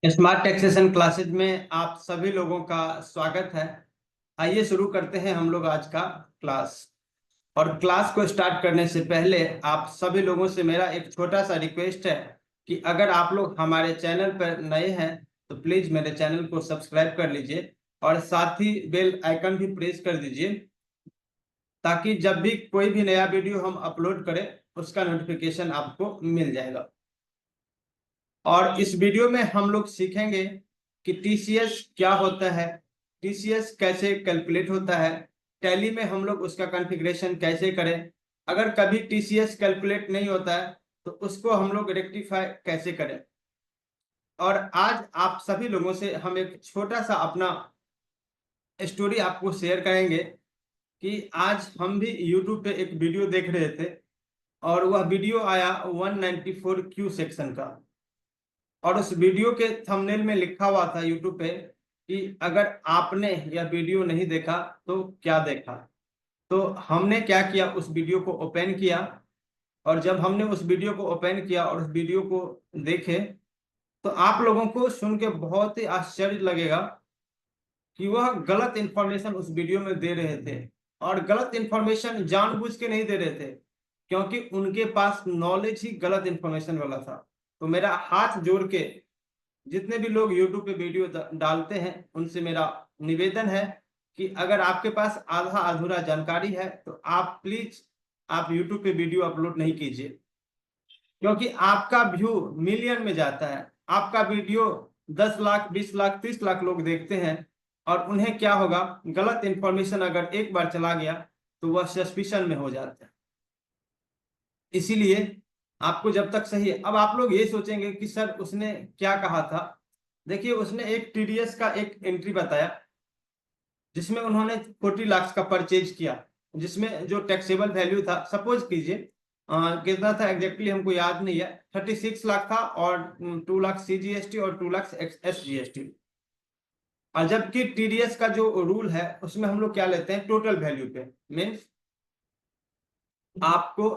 Smart taxation classes में आप सभी लोगों का स्वागत है। आइए शुरू करते हैं हम लोग आज का क्लास। और क्लास को स्टार्ट करने से पहले आप सभी लोगों से मेरा एक छोटा सा रिक्वेस्ट है कि अगर आप लोग हमारे चैनल पर नए हैं तो प्लीज मेरे चैनल को सब्सक्राइब कर लीजिए और साथ ही बेल आइकन भी प्रेस कर दीजिए, ताकि जब भी कोई भी नया वीडियो हम अपलोड करें उसका नोटिफिकेशन आपको मिल जाएगा। और इस वीडियो में हम लोग सीखेंगे कि टीसीएस क्या होता है, टीसीएस कैसे कैलकुलेट होता है, टैली में हम लोग उसका कॉन्फ़िगरेशन कैसे करें, अगर कभी टीसीएस कैलकुलेट नहीं होता है तो उसको हम लोग रेक्टिफाई कैसे करें। और आज आप सभी लोगों से हम एक छोटा सा अपना स्टोरी आपको शेयर करेंगे कि आज हम भी यूट्यूब पे एक वीडियो देख रहे थे और वह वीडियो आया 194Q सेक्शन का। और उस वीडियो के थंबनेल में लिखा हुआ था यूट्यूब पे कि अगर आपने यह वीडियो नहीं देखा तो क्या देखा। तो हमने क्या किया, उस वीडियो को ओपन किया और जब हमने उस वीडियो को ओपन किया और उस वीडियो को देखे तो आप लोगों को सुन के बहुत ही आश्चर्य लगेगा कि वह गलत इंफॉर्मेशन उस वीडियो में दे रहे थे। और गलत इंफॉर्मेशन जानबूझ के नहीं दे रहे थे, क्योंकि उनके पास नॉलेज ही गलत इंफॉर्मेशन वाला था। तो मेरा हाथ जोड़ के जितने भी लोग YouTube पे वीडियो डालते हैं उनसे मेरा निवेदन है कि अगर आपके पास आधा अधूरा जानकारी है तो आप प्लीज आप YouTube पे वीडियो अपलोड नहीं कीजिए, क्योंकि आपका व्यू मिलियन में जाता है। आपका वीडियो 10 लाख 20 लाख 30 लाख लोग देखते हैं और उन्हें क्या होगा, गलत इंफॉर्मेशन अगर एक बार चला गया तो वह सस्पिशन में हो जाता है। इसीलिए आपको जब तक सही है, अब आप लोग ये सोचेंगे कि सर उसने क्या कहा था। देखिए, उसने एक टीडीएस का एक एंट्री बताया जिसमें उन्होंने 40 लाख का परचेज किया, जिसमें जो टैक्सेबल वैल्यू था, सपोज कीजिए कितना था एग्जैक्टली हमको याद नहीं है, 36 लाख था और 2 लाख सीजीएसटी और 2 लाख एसजीएसटी। और जबकि टीडीएस का जो रूल है उसमें हम लोग क्या लेते हैं, टोटल वैल्यू पे, मीन्स आपको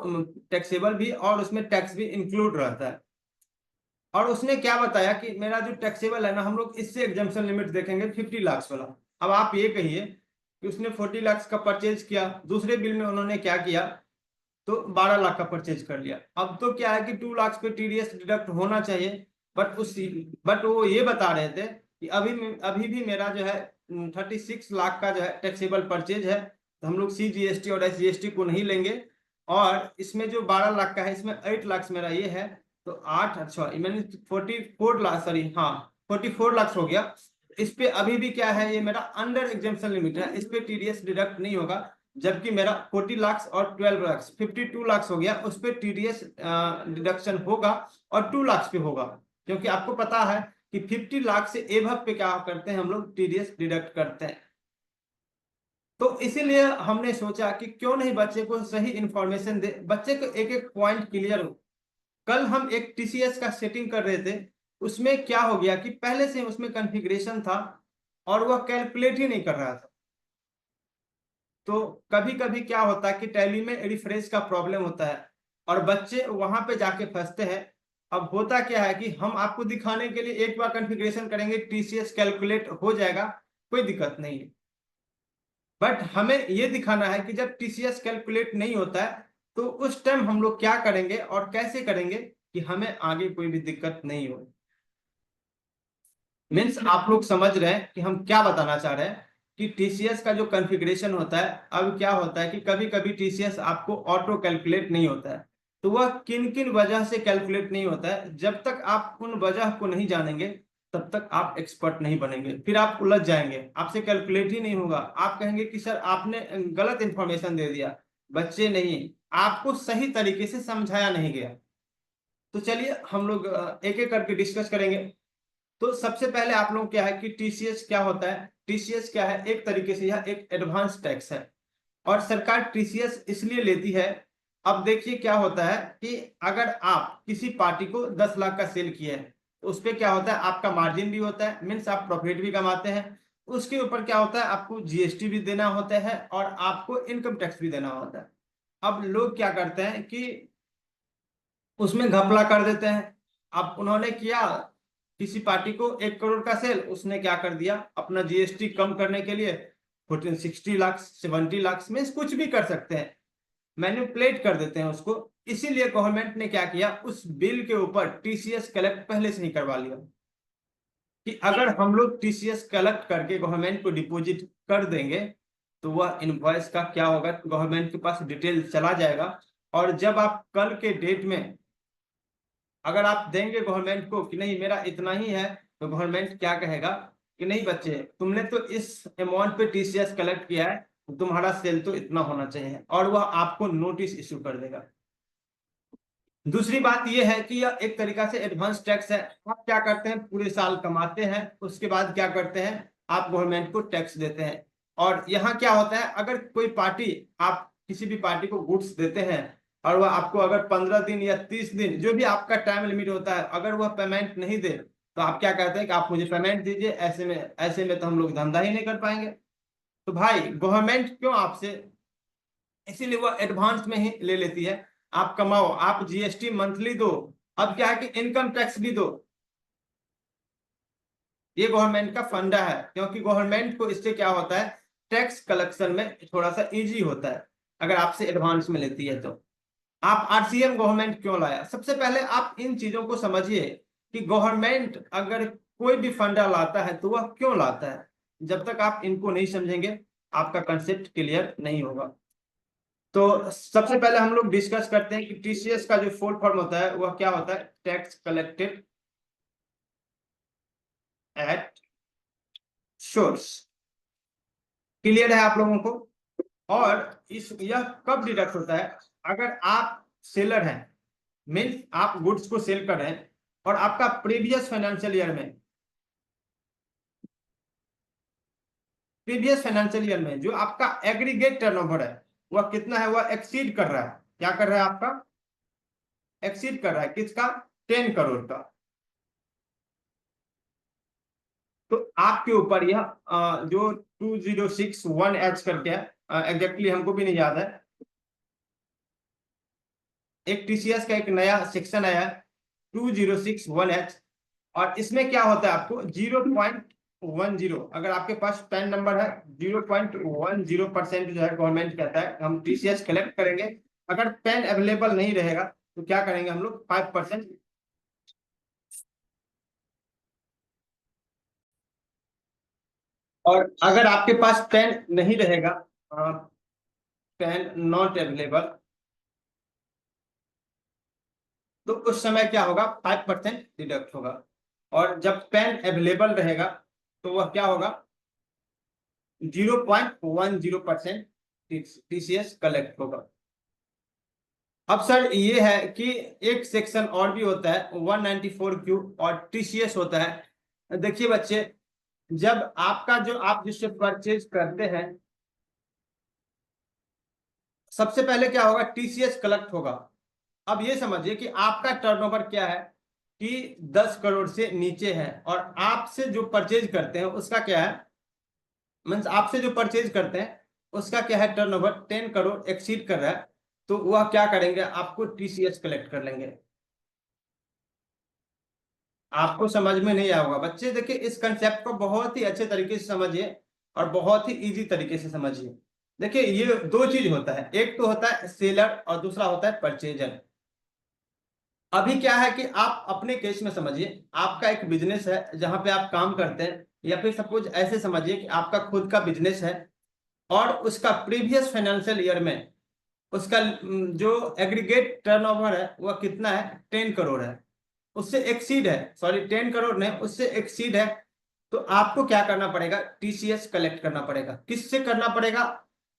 टैक्सेबल भी और उसमें टैक्स भी इंक्लूड रहता है। और उसने क्या बताया कि मेरा जो टैक्सेबल है ना, हम लोग इससे एग्जम्पशन लिमिट देखेंगे 50 लाख वाला। अब आप ये कहिए कि उसने 40 लाख का परचेज किया, दूसरे बिल में उन्होंने क्या किया, तो 12 लाख का परचेज कर लिया। अब तो क्या है कि 2 लाख पे टीडीएस डिडक्ट होना चाहिए, बट वो ये बता रहे थे कि अभी भी मेरा जो है 36 लाख का जो है टैक्सेबल परचेज है, तो हम लोग सीजीएसटी और एसजीएसटी को नहीं लेंगे। और इसमें जो 12 लाख का है इसमें 8 लाख मेरा ये है, तो 8, अच्छा मैंने 44 लाख, सॉरी हाँ 44 लाख हो गया। इस पे अभी भी क्या है, ये मेरा अंडर एग्जेम्पशन लिमिट है, इस पे टीडीएस डिडक्ट नहीं होगा। जबकि मेरा 40 लाख और 12 लाख 52 लाख हो गया, उस पर टीडीएस डिडक्शन होगा और 2 लाख पे होगा। क्योंकि आपको पता है कि 50 लाख से एभव पे क्या करते हैं, हम लोग टीडीएस डिडक्ट करते हैं। तो इसीलिए हमने सोचा कि क्यों नहीं बच्चे को सही इंफॉर्मेशन दे, बच्चे को एक एक पॉइंट क्लियर हो। कल हम एक टीसीएस का सेटिंग कर रहे थे, उसमें क्या हो गया कि पहले से उसमें कॉन्फ़िगरेशन था और वह कैलकुलेट ही नहीं कर रहा था। तो कभी कभी क्या होता है कि टैली में रिफ्रेश का प्रॉब्लम होता है और बच्चे वहां पे जाके फंसते हैं। अब होता क्या है कि हम आपको दिखाने के लिए एक बार कॉन्फ़िगरेशन करेंगे, टीसीएस कैलकुलेट हो जाएगा, कोई दिक्कत नहीं है। बट हमें यह दिखाना है कि जब टीसीएस कैलकुलेट नहीं होता है तो उस टाइम हम लोग क्या करेंगे और कैसे करेंगे कि हमें आगे कोई भी दिक्कत नहीं हो। मीन्स आप लोग समझ रहे हैं कि हम क्या बताना चाह रहे हैं कि टीसीएस का जो कॉन्फ़िगरेशन होता है, अब क्या होता है कि कभी कभी टीसीएस आपको ऑटो कैलकुलेट नहीं होता है। तो वह किन किन वजह से कैलकुलेट नहीं होता है, जब तक आप उन वजह को नहीं जानेंगे तब तक आप एक्सपर्ट नहीं बनेंगे। फिर आप उलझ जाएंगे, आपसे कैलकुलेट ही नहीं होगा, आप कहेंगे कि सर आपने गलत इंफॉर्मेशन दे दिया। बच्चे नहीं, आपको सही तरीके से समझाया नहीं गया। तो चलिए हम लोग एक एक करके डिस्कस करेंगे। तो सबसे पहले आप लोग क्या है कि टीसीएस क्या होता है। टीसीएस क्या है, एक तरीके से यह एक एडवांस टैक्स है और सरकार टीसीएस इसलिए लेती है। अब देखिए क्या होता है कि अगर आप किसी पार्टी को 10 लाख का सेल किए हैं तो उस पर क्या होता है, आपका मार्जिन भी होता है, मीन्स आप प्रॉफिट भी कमाते हैं। उसके ऊपर क्या होता है, आपको जीएसटी भी देना होता है और आपको इनकम टैक्स भी देना होता है। अब लोग क्या करते हैं कि उसमें घपला कर देते हैं। अब उन्होंने किया किसी पार्टी को 1 करोड़ का सेल, उसने क्या कर दिया, अपना जीएसटी कम करने के लिए 60 लाख 70 लाख में कुछ भी कर सकते हैं, मैनिपुलेट कर देते हैं उसको। इसीलिए गवर्नमेंट ने क्या किया, उस बिल के ऊपर टीसीएस कलेक्ट पहले से ही करवा लिया कि अगर हम लोग टीसीएस कलेक्ट करके गवर्नमेंट को डिपॉजिट कर देंगे तो वह इनवॉइस का क्या होगा, गवर्नमेंट के पास डिटेल चला जाएगा। और जब आप कल के डेट में अगर आप देंगे गवर्नमेंट को कि नहीं मेरा इतना ही है, तो गवर्नमेंट क्या कहेगा कि नहीं बच्चे, तुमने तो इस अमाउंट पे टीसीएस कलेक्ट किया है, तो तुम्हारा सेल तो इतना होना चाहिए, और वह आपको नोटिस इश्यू कर देगा। दूसरी बात यह है कि यह एक तरीका से एडवांस टैक्स है। आप क्या करते हैं, पूरे साल कमाते हैं, उसके बाद क्या करते हैं, आप गवर्नमेंट को टैक्स देते हैं। और यहाँ क्या होता है, अगर कोई पार्टी, आप किसी भी पार्टी को गुड्स देते हैं और वह आपको अगर 15 दिन या 30 दिन जो भी आपका टाइम लिमिट होता है, अगर वह पेमेंट नहीं दे, तो आप क्या कहते हैं कि आप मुझे पेमेंट दीजिए, ऐसे में तो हम लोग धंधा ही नहीं कर पाएंगे। तो भाई गवर्नमेंट क्यों आपसे, इसीलिए वह एडवांस में ही ले लेती है। आप कमाओ, आप जीएसटी मंथली दो, अब क्या है कि इनकम टैक्स भी दो। ये गवर्नमेंट का फंडा है, क्योंकि गवर्नमेंट को इससे क्या होता है, टैक्स कलेक्शन में थोड़ा सा इजी होता है अगर आपसे एडवांस में लेती है। तो आप आरसीएम गवर्नमेंट क्यों लाया, सबसे पहले आप इन चीजों को समझिए कि गवर्नमेंट अगर कोई भी फंडा लाता है तो वह क्यों लाता है। जब तक आप इनको नहीं समझेंगे, आपका कंसेप्ट क्लियर नहीं होगा। तो सबसे पहले हम लोग डिस्कस करते हैं कि टीसीएस का जो फुल फॉर्म होता है वह क्या होता है, tax collected at source. Clear है आप लोगों को। और यह कब डिडक्ट होता है, अगर आप सेलर हैं, मीन्स आप गुड्स को सेल कर रहे हैं और आपका प्रीवियस फाइनेंशियल ईयर में जो आपका एग्रीगेट टर्नओवर है वह कितना है, वह एक्सीड कर रहा है। क्या कर रहा है, आपका एक्सीड कर रहा है, किसका, 10 करोड़ का। तो आपके ऊपर यह जो 2061H करके है, एग्जैक्टली हमको भी नहीं याद है, एक टीसीएस का एक नया सेक्शन आया है 2061H। और इसमें क्या होता है, आपको 0.10, अगर आपके पास पैन नंबर है, 0.10% जो है गवर्नमेंट कहता है हम टीसीएस कलेक्ट करेंगे। अगर पैन अवेलेबल नहीं रहेगा तो क्या करेंगे हम लोग, 5%। और अगर आपके पास पैन नहीं रहेगा, पैन नॉट अवेलेबल, तो उस समय क्या होगा, 5% डिडक्ट होगा। और जब पैन अवेलेबल रहेगा तो वह क्या होगा, 0.10% टीसीएस कलेक्ट होगा। अब सर ये है कि एक सेक्शन और भी होता है 194Q और टीसीएस होता है। देखिए बच्चे, जब आपका जो आप जिससे परचेज करते हैं, सबसे पहले क्या होगा, टीसीएस कलेक्ट होगा। अब ये समझिए कि आपका टर्नओवर क्या है कि 10 करोड़ से नीचे है, और आपसे जो परचेज करते हैं उसका क्या है, मीन्स आपसे जो परचेज करते हैं उसका क्या है, टर्नओवर 10 करोड़ एक्सीड कर रहा है, तो वह क्या करेंगे, आपको टीसीएस कलेक्ट कर लेंगे। आपको समझ में नहीं आएगा बच्चे, देखिए इस कंसेप्ट को बहुत ही अच्छे तरीके से समझिए और बहुत ही इजी तरीके से समझिए। देखिए ये दो चीज होता है, एक तो होता है सेलर और दूसरा होता है परचेजर। अभी क्या है कि आप अपने केस में समझिए, आपका एक बिजनेस है जहां पे आप काम करते हैं, या फिर सपोज ऐसे समझिए कि आपका खुद का बिजनेस है और उसका प्रीवियस फाइनेंशियल ईयर में उसका जो एग्रीगेट टर्नओवर है वह कितना है, 10 करोड़ है, उससे एक्सीड है, सॉरी 10 करोड़ नहीं, उससे एक्सीड है। तो आपको क्या करना पड़ेगा, टीसीएस कलेक्ट करना पड़ेगा। किससे करना पड़ेगा,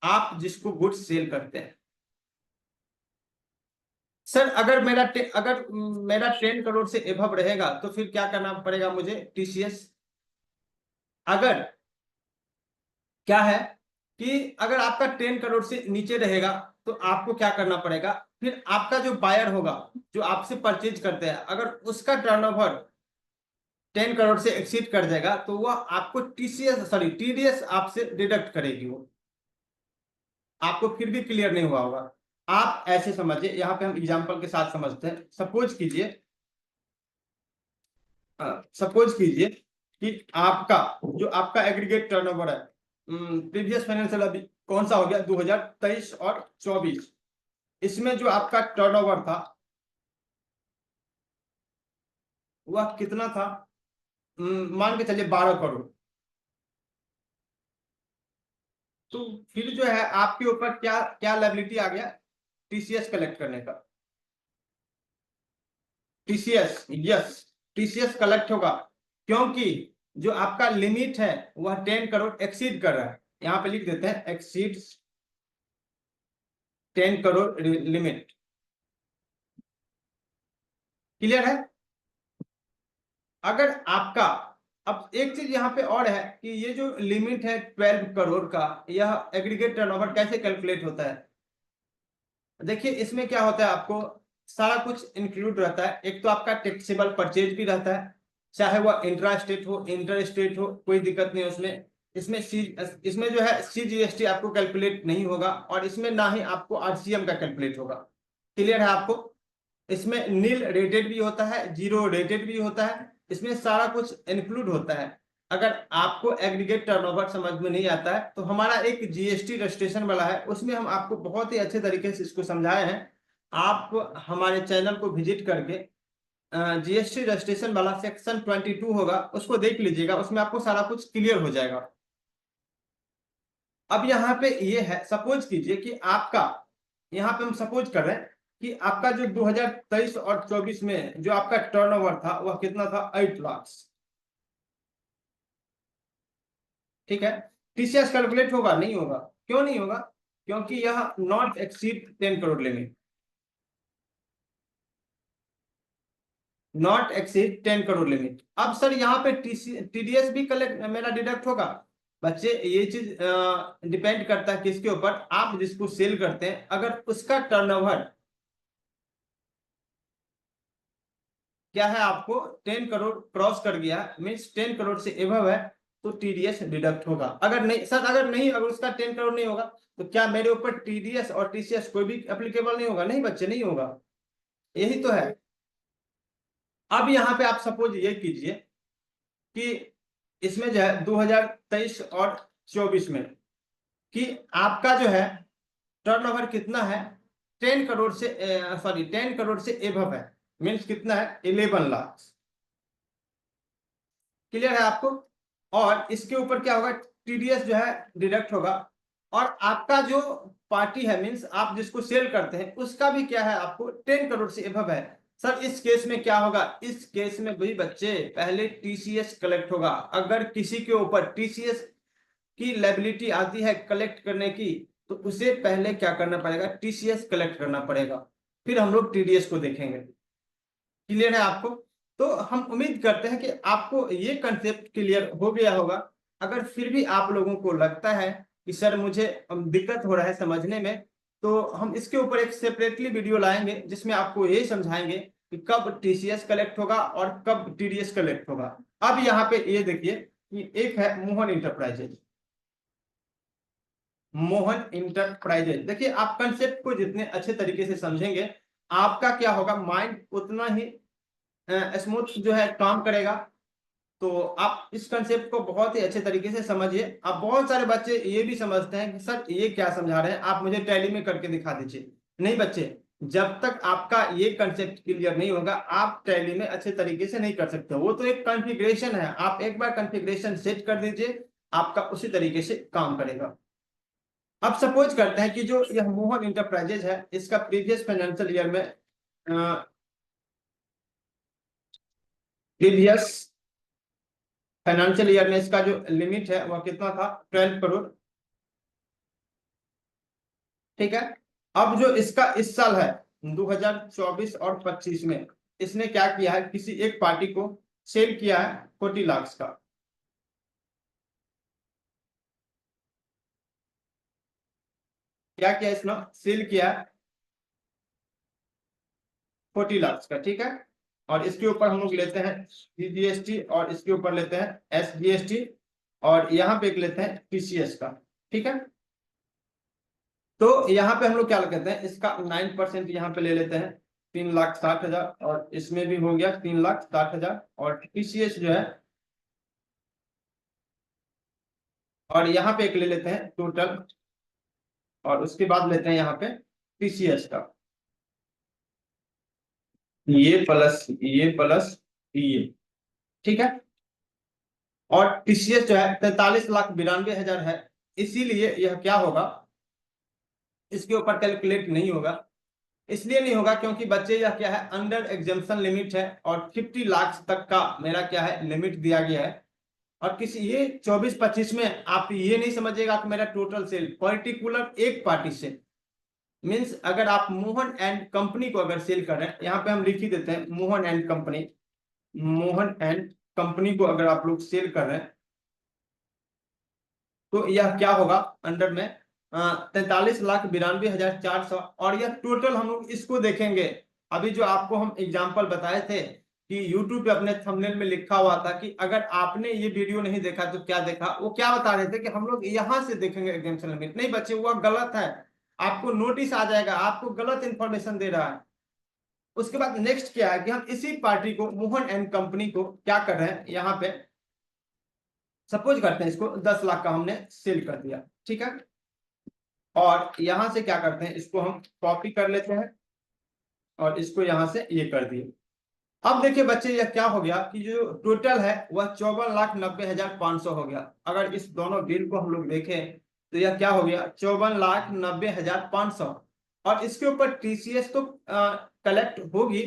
आप जिसको गुड्स सेल करते हैं। सर अगर मेरा 10 करोड़ से एभव रहेगा तो फिर क्या करना पड़ेगा मुझे, टीसीएस। अगर क्या है कि अगर आपका 10 करोड़ से नीचे रहेगा तो आपको क्या करना पड़ेगा, फिर आपका जो बायर होगा जो आपसे परचेज करते हैं, अगर उसका टर्नओवर 10 करोड़ से एक्सीड कर जाएगा तो वह आपको टीडीएस आपसे डिडक्ट करेगी। वो आपको फिर भी क्लियर नहीं हुआ होगा। आप ऐसे समझिए, यहाँ पे हम एग्जांपल के साथ समझते हैं। सपोज कीजिए सपोज कीजिए कि आपका जो आपका एग्रीगेट टर्नओवर है प्रीवियस फाइनेंशियल अभी कौन सा हो गया 2023 और 24, इसमें जो आपका टर्नओवर था वह कितना था, मान के चलिए 12 करोड़। तो फिर जो है आपके ऊपर क्या क्या लायबिलिटी आ गया, टीसीएस कलेक्ट करने का। टीसीएस, यस, टीसीएस कलेक्ट होगा, क्योंकि जो आपका लिमिट है वह 10 करोड़ एक्सीड कर रहा है। यहां पे लिख देते हैं एक्सीड 10 करोड़ लिमिट। क्लियर है। अगर आपका, अब एक चीज यहाँ पे और है कि ये जो लिमिट है 12 करोड़ का, यह एग्रीगेट टर्नओवर कैसे कैलकुलेट होता है। देखिए इसमें क्या होता है, आपको सारा कुछ इंक्लूड रहता है। एक तो आपका टैक्सेबल परचेज भी रहता है, चाहे वह इंट्रा स्टेट हो इंटर स्टेट हो, कोई दिक्कत नहीं है उसमें। इसमें जो है सीजीएसटी आपको कैलकुलेट नहीं होगा, और इसमें ना ही आपको आरसीएम का कैलकुलेट होगा। क्लियर है आपको। इसमें नील रेटेड भी होता है, जीरो रेटेड भी होता है, इसमें सारा कुछ इंक्लूड होता है। अगर आपको एग्रीगेट टर्नओवर समझ में नहीं आता है तो हमारा एक जीएसटी रजिस्ट्रेशन वाला है, उसमें हम आपको बहुत ही अच्छे तरीके से इसको समझाए हैं। आप हमारे चैनल को विजिट करके जीएसटी रजिस्ट्रेशन वाला सेक्शन 22 होगा, उसको देख लीजिएगा, उसमें आपको सारा कुछ क्लियर हो जाएगा। अब यहाँ पे ये है, सपोज कीजिए कि आपका, यहाँ पे हम सपोज कर रहे हैं कि आपका जो 2023 और 24 में जो आपका टर्नओवर था वह कितना था, 8 लाख। ठीक है। टीसीएस कैलकुलेट होगा, नहीं होगा। क्यों नहीं होगा, क्योंकि यह not exceed 10 crore limit, not exceed 10 crore limit. अब सर यहाँ पे टीडीएस भी कलेक्ट मेरा डिडक्ट होगा। बच्चे ये चीज डिपेंड करता है किसके ऊपर, आप जिसको सेल करते हैं अगर उसका टर्नओवर क्या है, आपको 10 करोड़ क्रॉस कर गया, मीन्स 10 करोड़ से एबव है, तो टीडीएस डिडक्ट होगा। अगर नहीं सर, अगर उसका 10 करोड़ नहीं होगा तो क्या मेरे ऊपर टीडीएस और टीसीएस कोई भी एप्लीकेबल नहीं होगा। नहीं बच्चे, नहीं होगा। यही तो है। अब यहाँ पे आप सपोज ये कीजिए कि इसमें जो है 2023 और 24 में कि आपका जो है टर्नओवर कितना है, 10 करोड़ से, सॉरी 10 करोड़ से एबव है, मीन्स कितना है, 11 लाख। क्लियर है आपको। और इसके ऊपर क्या होगा, टीडीएस जो है डिडक्ट होगा, और आपका जो पार्टी है, मीन्स आप जिसको सेल करते हैं, उसका भी क्या है, आपको 10 करोड़ से एबव है। सर इस केस में क्या होगा, इस केस में भाई बच्चे पहले टीसीएस कलेक्ट होगा। अगर किसी के ऊपर टीसीएस की लायबिलिटी आती है कलेक्ट करने की, तो उसे पहले क्या करना पड़ेगा, टीसीएस कलेक्ट करना पड़ेगा, फिर हम लोग टीडीएस को देखेंगे। क्लियर है आपको। तो हम उम्मीद करते हैं कि आपको ये कंसेप्ट क्लियर हो गया होगा। अगर फिर भी आप लोगों को लगता है कि सर मुझे दिक्कत हो रहा है समझने में, तो हम इसके ऊपर एक सेपरेटली वीडियो लाएंगे जिसमें आपको ये समझाएंगे कि कब टीसीएस कलेक्ट होगा और कब टीडीएस कलेक्ट होगा। अब यहाँ पे ये देखिए कि एक है मोहन इंटरप्राइजेज। मोहन इंटरप्राइजेज, देखिए आप कंसेप्ट को जितने अच्छे तरीके से समझेंगे, आपका क्या होगा, माइंड उतना ही स्मूथ जो है काम करेगा। तो आप इस कंसेप्ट को बहुत ही अच्छे तरीके से समझिए। अब बहुत सारे बच्चे ये भी समझते हैं कि सर ये क्या समझा रहे हैं, आप मुझे टैली में करके दिखा दीजिए। नहीं बच्चे, जब तक आपका ये कंसेप्ट क्लियर नहीं होगा, आप टैली में अच्छे तरीके से नहीं कर सकते। वो तो एक कॉन्फ़िगरेशन है, आप एक बार कॉन्फ़िगरेशन सेट कर दीजिए, आपका उसी तरीके से काम करेगा। अब सपोज करते हैं कि जो यह मोहन इंटरप्राइजेज है, इसका प्रीवियस फाइनेंशियल ईयर में प्रीवियस फाइनेंशियल ईयर में इसका जो लिमिट है वह कितना था, 12 करोड़। ठीक है। अब जो इसका इस साल है 2024 और 25 में, इसने क्या किया है, किसी एक पार्टी को सेल किया है 40 लाख का। क्या किया, इसने सेल किया है 40 लाख का। ठीक है। और इसके ऊपर हम लोग लेते हैं सीजीएसटी, और इसके ऊपर लेते हैं एसजीएसटी, और यहाँ पे लेते हैं टीसीएस का। ठीक है। तो यहाँ पे हम लोग क्या कहते हैं, इसका 9% यहाँ पे ले लेते हैं। 3,60,000 और इसमें भी हो गया 3,60,000 और टीसीएस जो है, और यहाँ पे एक ले लेते हैं टोटल और उसके बाद लेते हैं यहाँ पे टीसीएस का, ये, ठीक है। और टीसीएस जो है 43,92,000 है, इसीलिए यह क्या होगा, इसके ऊपर कैलकुलेट नहीं होगा। इसलिए नहीं होगा क्योंकि बच्चे यह क्या है, अंडर एग्जाम्पशन लिमिट है और 50 लाख तक का मेरा क्या है लिमिट दिया गया है। और किसी ये 24-25 में आप ये नहीं समझिएगा कि मेरा टोटल सेल पर्टिकुलर एक पार्टी से, मीन्स अगर आप मोहन एंड कंपनी को अगर सेल कर रहे हैं, यहाँ पे हम लिख ही देते हैं Mohan and company, Mohan and company को अगर आप लोग सेल कर रहे हैं तो यह क्या होगा अंडर में 43,92,400। और यह टोटल हम लोग इसको देखेंगे। अभी जो आपको हम एग्जांपल बताए थे कि YouTube पे अपने थंबनेल में लिखा हुआ था कि अगर आपने ये वीडियो नहीं देखा तो क्या देखा, वो क्या बता रहे थे कि हम लोग यहां से देखेंगे एग्जाम्पशन लिमिट। नहीं बच्चे, वो गलत है, आपको नोटिस आ जाएगा, आपको गलत इंफॉर्मेशन दे रहा है। उसके बाद नेक्स्ट क्या है कि हम इसी पार्टी को मोहन एंड कंपनी को क्या कर रहे हैं, यहाँ पे सपोज करते हैं इसको 10 लाख का हमने सेल कर दिया, ठीक है। और यहां से क्या करते हैं, इसको हम कॉपी कर लेते हैं और इसको यहां से ये कर दिए। अब देखिए बच्चे, यह क्या हो गया कि जो टोटल है वह 54,90,500 हो गया। अगर इस दोनों बिल को हम लोग देखें तो यह क्या हो गया, 54,90,500। और इसके ऊपर टीसीएस तो कलेक्ट होगी,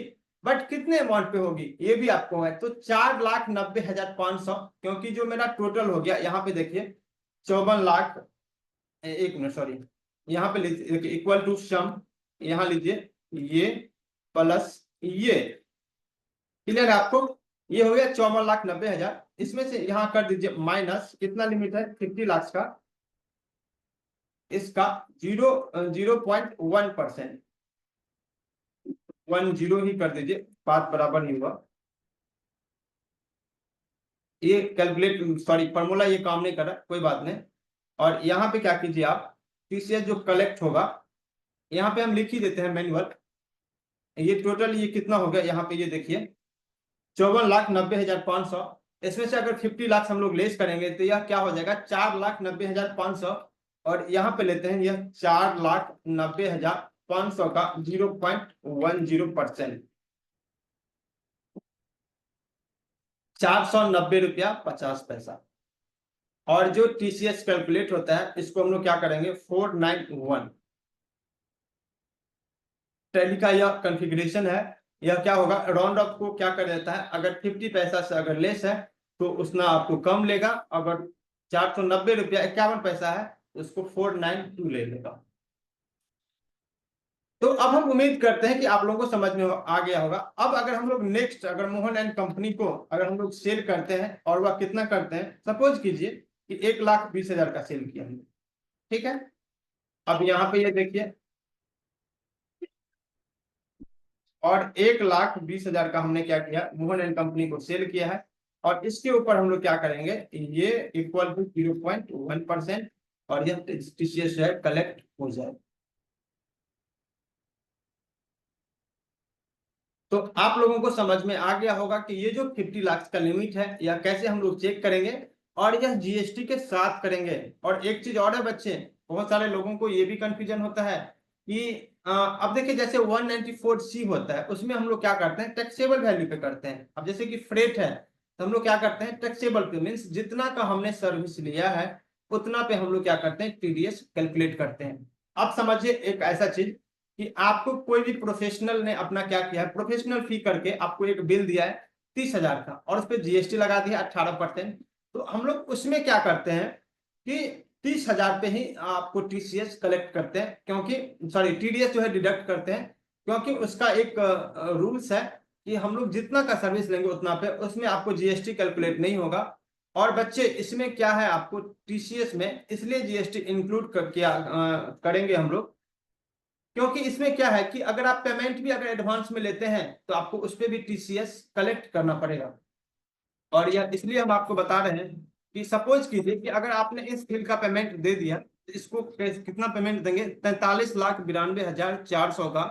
बट कितने अमाउंट पे होगी ये भी आपको है, तो 4,90,500, क्योंकि जो मेरा टोटल हो गया यहाँ पे देखिए 54 लाख, एक मिनट सॉरी, यहाँ पे लीजिए इक्वल टू सम, यहाँ लीजिए ये प्लस ये, क्लियर है आपको। ये हो गया 54,90,000, इसमें से यहाँ कर दीजिए माइनस, कितना लिमिट है 50 लाख का, इसका 0.1%, 10 ही कर दीजिए, बात बराबर नहीं हुआ, ये कैलकुलेट सॉरी फॉर्मूला ये काम नहीं कर रहा, कोई बात नहीं। और यहाँ पे क्या कीजिए आप, टीसीएस जो कलेक्ट होगा यहाँ पे हम लिख ही देते हैं मैनुअल। ये टोटल ये कितना हो गया, यहाँ पे ये देखिए 54,90,500। इसमें से अगर 50 लाख हम लोग लेस करेंगे तो यह क्या हो जाएगा 4,90,500। और यहाँ पे लेते हैं यह 4,90,500 का 0.10%, 490 रुपया 50 पैसा। और जो टीसीएस कैलकुलेट होता है इसको हम लोग क्या करेंगे 491, टैली का यह कॉन्फ़िगरेशन है। यह क्या होगा, राउंड अप को क्या कर देता है, अगर 50 पैसा से अगर लेस है तो उसना आपको कम लेगा, अगर 490 रुपया 51 पैसा है तो उसको 492 ले लेगा। तो अब हम उम्मीद करते हैं कि आप लोगों को समझ में आ गया होगा। अब अगर हम लोग नेक्स्ट, अगर मोहन एंड कंपनी को अगर हम लोग सेल करते हैं और वह कितना करते हैं, सपोज कीजिए कि 1,20,000 का सेल किया हमने, ठीक है। अब यहाँ पे ये देखिए, और 1,20,000 का हमने क्या किया, मोहन एंड कंपनी को सेल किया है। और इसके ऊपर हम लोग क्या करेंगे, ये इक्वल टू 0.1%, और यह टीसीएस है कलेक्ट हो जाए। तो आप लोगों को समझ में आ गया होगा कि ये जो 50 लाख का लिमिट है यह कैसे हम लोग चेक करेंगे, और यह जीएसटी के साथ करेंगे। और एक चीज और है बच्चे, बहुत सारे लोगों को ये भी कंफ्यूजन होता है कि अब देखिए जैसे 194C होता है, उसमें हम लोग क्या करते हैं टैक्सेबल वैल्यू पे करते हैं। अब जैसे कि फ्रेट है तो हम लोग क्या करते हैं टैक्सेबल पे, मीन्स जितना का हमने सर्विस लिया है उतना पे हम लोग क्या करते हैं टीडीएस कैलकुलेट करते हैं। अब समझिए एक ऐसा चीज कि आपको कोई भी प्रोफेशनल ने अपना क्या किया है, प्रोफेशनल फी करके आपको एक बिल दिया है 30,000 का, और उस पर जीएसटी लगा दिया 18%। तो हम लोग उसमें क्या करते हैं कि 30,000 पे ही आपको टीसीएस कलेक्ट करते हैं, क्योंकि सॉरी टीडीएस जो है डिडक्ट करते हैं, क्योंकि उसका एक रूल्स है कि हम लोग जितना का सर्विस लेंगे उतना पे, उसमें आपको जीएसटी कैलकुलेट नहीं होगा। और बच्चे इसमें क्या है, आपको टीसीएस में इसलिए जीएसटी इंक्लूड करेंगे हम लोग, क्योंकि इसमें क्या है कि अगर आप पेमेंट भी अगर एडवांस में लेते हैं तो आपको उस पर भी टीसीएस कलेक्ट करना पड़ेगा। और यह इसलिए हम आपको बता रहे हैं कि सपोज कीजिए कि अगर आपने इस बिल का पेमेंट दे दिया तो इसको कितना पेमेंट देंगे, 43,92,400 का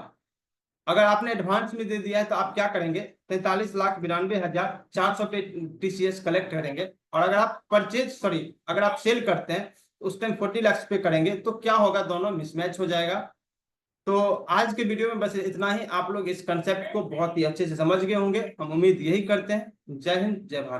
अगर आपने एडवांस में दे दिया है तो आप क्या करेंगे, 43,92,400 पे टीसीएस कलेक्ट करेंगे। और अगर आप अगर आप सेल करते हैं तो उस टाइम 40 लाख पे करेंगे, तो क्या होगा, दोनों मिसमैच हो जाएगा। तो आज के वीडियो में बस इतना ही। आप लोग इस कंसेप्ट को बहुत ही अच्छे से समझ गए होंगे, हम उम्मीद यही करते हैं। जय हिंद, जय भारत।